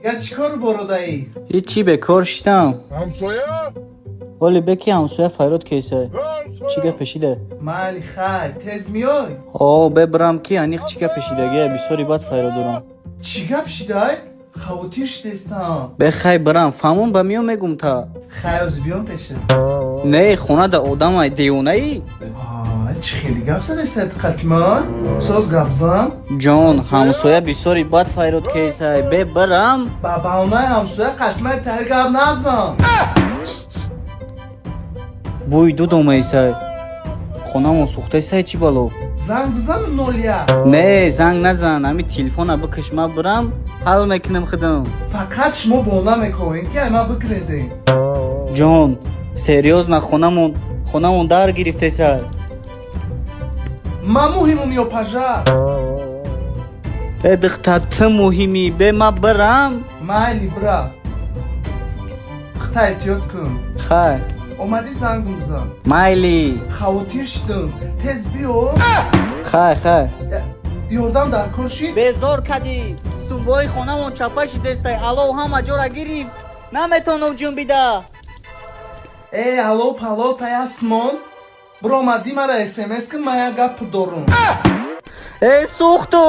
Я чикор бородаи? Ичи бекор шидам. همسایه؟ Оли беки ҳамсоя Файрод кесай. همسایه؟ Чига пешида? Майли хай, тез миёй? О, бебрам ки аниқ чига пешидаге бисёри бад Файродурам. Чӣ гап шидай? Хавотир шидестам. Бехай брам, фамон ба миё мегум та. Хай оз биём пеша. Не, хонада одамай девонаи? Чӣ хеле гап задесад қатман? Соз гап зан? Ҷон, ҳамсоя бисёри бад Файрод кесай. Бебрам. Ба баҳонаи ҳамсоя қатман тар гап назан. Бӯй дуд омаисай. Хонамон сӯхтаисай чӣ бало? Занг бизанам 01. Не, занг назан. Ами телефона бикаш ма бирам, ҳал мекунам худам. Фақат шумо бона мекавен ки ама бикрезен. Ҷон, серьёзна хонамон дар гирифтесай. Ма муҳимум ё пажар? Эдихта ты муҳимӣ. Бе ма бирам. Майли бира. Хита эҳтиёт кун. Хай. Омадӣ зангм бизан. Майли. Хавотир шидам. Тез биё. Хай. Ёрдам дар кор шид. Безор кадӣ. Стунбои хонамон чапа шидестай. Алло ҳама ҷора гирифт. Наметонам ҷунбида. Алло палло тай ҳастмон? Биромадӣ мара смс кун, ман як гап дорум. Сӯхту.